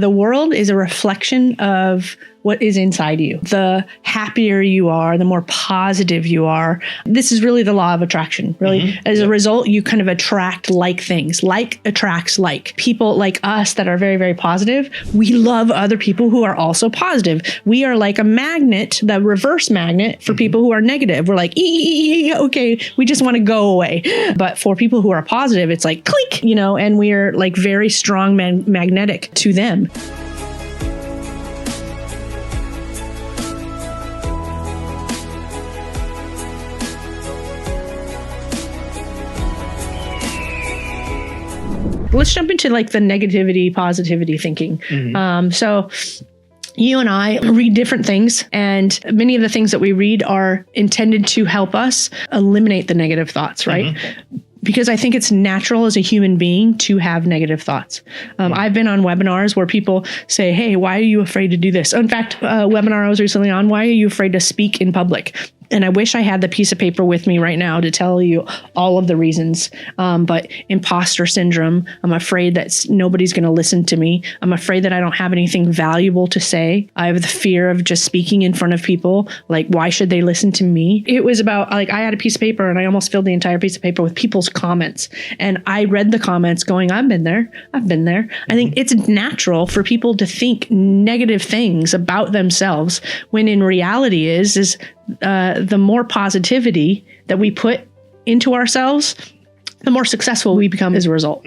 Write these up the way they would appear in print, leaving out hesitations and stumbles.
The world is a reflection of what is inside you. The happier you are, the more positive you are. This is really the law of attraction, really. As a result, you kind of attract like things. Like attracts like. People like us that are very, very positive, we love other people who are also positive. We are like a magnet, the reverse magnet for people who are negative. We're like, okay, we just want to go away. But for people who are positive, it's like click, and we're like very strong magnetic to them. Let's jump into like the negativity, positivity thinking. So you and I read different things, and many of the things that we read are intended to help us eliminate the negative thoughts, right? Because I think it's natural as a human being to have negative thoughts. I've been on webinars where people say, hey, why are you afraid to do this? In fact, a webinar I was recently on, why are you afraid to speak in public? And I wish I had the piece of paper with me right now to tell you all of the reasons. But imposter syndrome, I'm afraid that nobody's going to listen to me. I'm afraid that I don't have anything valuable to say. I have the fear of just speaking in front of people. Like, why should they listen to me? It was about, like, I had a piece of paper and I almost filled the entire piece of paper with people's comments. And I read the comments going, I've been there. I think it's natural for people to think negative things about themselves, when in reality is the more positivity that we put into ourselves, the more successful we become as a result.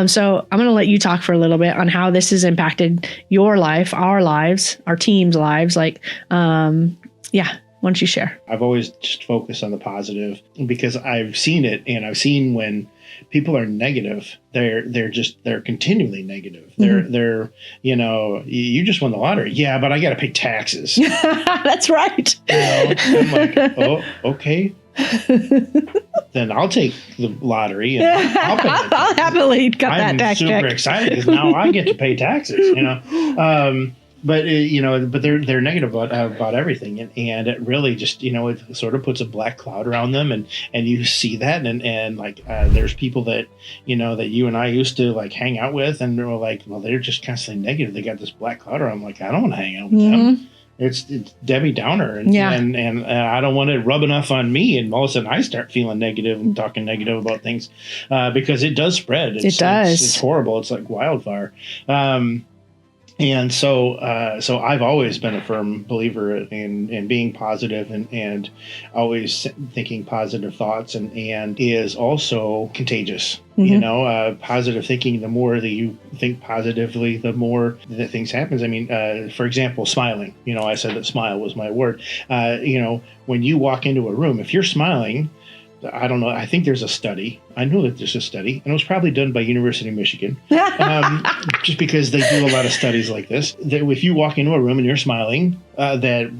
So I'm going to let you talk for a little bit on how this has impacted your life, our lives, our team's lives. Why don't you share? I've always just focused on the positive because I've seen it, and I've seen when people are negative, they're continually negative. They're you just won the lottery. Yeah, but I got to pay taxes. That's right. I'm like, oh, okay. Then I'll take the lottery and I'll pay it. I'll happily cut that tax check. I'm super excited because now I get to pay taxes. But they're negative about everything, and it really just it sort of puts a black cloud around them, and you see that, and there's people that that you and I used to like hang out with, and they're like, well, they're just constantly negative. They got this black cloud around. I'm like, I don't want to hang out with them. It's Debbie Downer, and I don't want it rub enough on me, and all of a sudden I start feeling negative and talking negative about things because it does spread. It does. It's horrible. It's like wildfire. And so I've always been a firm believer in being positive and always thinking positive thoughts, and is also contagious. Positive thinking, the more that you think positively, the more that things happen. I mean, for example, smiling. I said that smile was my word. When you walk into a room, if you're smiling, I don't know. I think there's a study. I know that there's a study, and it was probably done by University of Michigan, just because they do a lot of studies like this. That if you walk into a room and you're smiling, that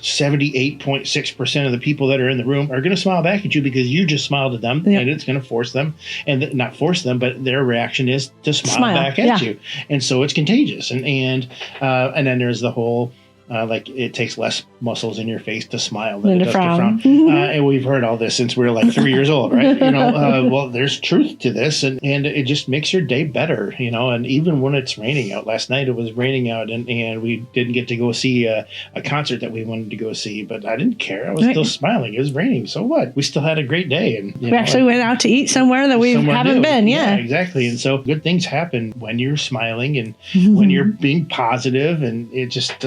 78.6% of the people that are in the room are going to smile back at you because you just smiled at them, and it's going to force them, and not force them, but their reaction is to smile back at you, and so it's contagious. And then there's the whole. It takes less muscles in your face to smile than it does to frown. And we've heard all this since we were like 3 years old, right? Well, there's truth to this, and it just makes your day better, and even when it's raining out. Last night it was raining out, and we didn't get to go see a concert that we wanted to go see, but I didn't care. I was still smiling. It was raining. So what? We still had a great day. And we actually went out to eat somewhere that we haven't been. Yeah, exactly. And so good things happen when you're smiling and when you're being positive, and it just,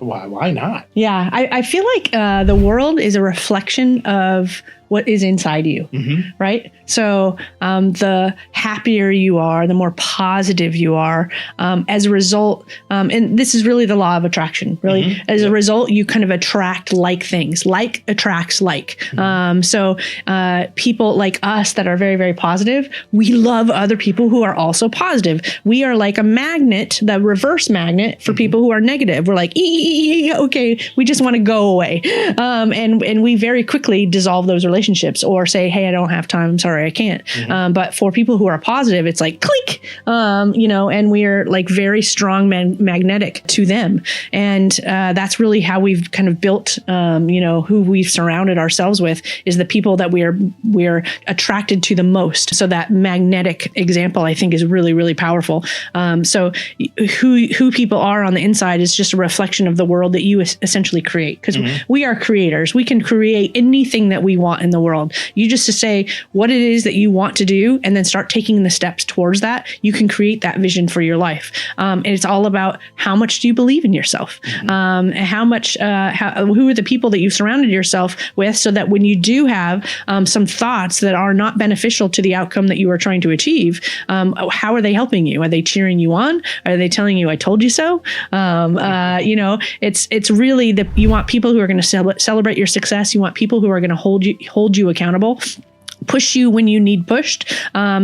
why not? Yeah, I feel like the world is a reflection of what is inside you, right? So the happier you are, the more positive you are. As a result, and this is really the law of attraction, really. As a result, you kind of attract like things. Like attracts like. So people like us that are very, very positive, we love other people who are also positive. We are like a magnet, the reverse magnet for people who are negative. We're like, okay, we just want to go away. And we very quickly dissolve those relationships. relationships or say, hey, I don't have time. I'm sorry, I can't. But for people who are positive, it's like click, and we're like very strong magnetic to them. And that's really how we've kind of built, who we've surrounded ourselves with is the people that we're attracted to the most. So that magnetic example, I think, is really, really powerful. So who people are on the inside is just a reflection of the world that you essentially create, because we are creators. We can create anything that we want in the world. You just to say what it is that you want to do and then start taking the steps towards that, you can create that vision for your life. And it's all about how much do you believe in yourself? How much, who are the people that you've surrounded yourself with, so that when you do have some thoughts that are not beneficial to the outcome that you are trying to achieve, how are they helping you? Are they cheering you on? Are they telling you, I told you so? It's really you want people who are going to celebrate your success. You want people who are going to hold you accountable, push you when you need pushed,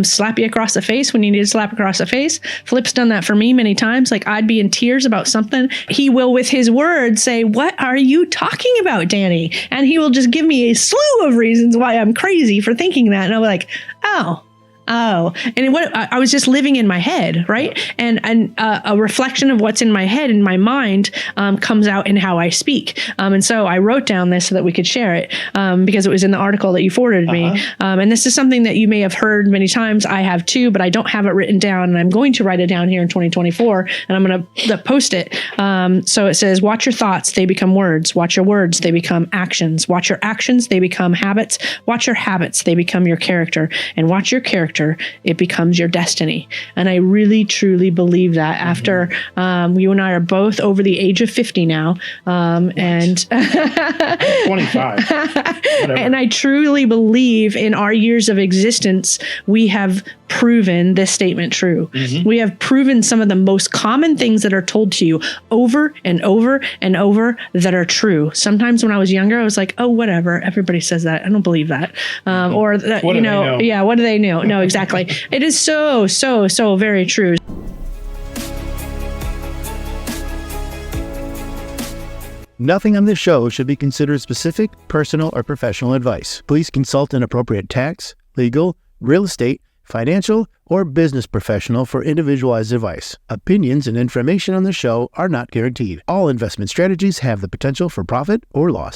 slap you across the face when you need to slap across the face. Flip's done that for me many times. Like, I'd be in tears about something. He will, with his words, say, what are you talking about, Dani? And he will just give me a slew of reasons why I'm crazy for thinking that. And I'm like, oh, and I was just living in my head, right? And a reflection of what's in my head and my mind comes out in how I speak. And so I wrote down this so that we could share it because it was in the article that you forwarded me. And this is something that you may have heard many times. I have too, but I don't have it written down, and I'm going to write it down here in 2024, and I'm going to post it. So it says, watch your thoughts, they become words. Watch your words, they become actions. Watch your actions, they become habits. Watch your habits, they become your character. And watch your character, it becomes your destiny. And I really, truly believe that after you and I are both over the age of 50 now. And 25. And I truly believe in our years of existence, we have proven this statement true. We have proven some of the most common things that are told to you over and over and over that are true. Sometimes when I was younger, I was like, oh, whatever. Everybody says that. I don't believe that. Or that, what do they know? No, exactly. It is so, so, so very true. Nothing on this show should be considered specific, personal, or professional advice. Please consult an appropriate tax, legal, real estate, financial, or business professional for individualized advice. Opinions and information on the show are not guaranteed. All investment strategies have the potential for profit or loss.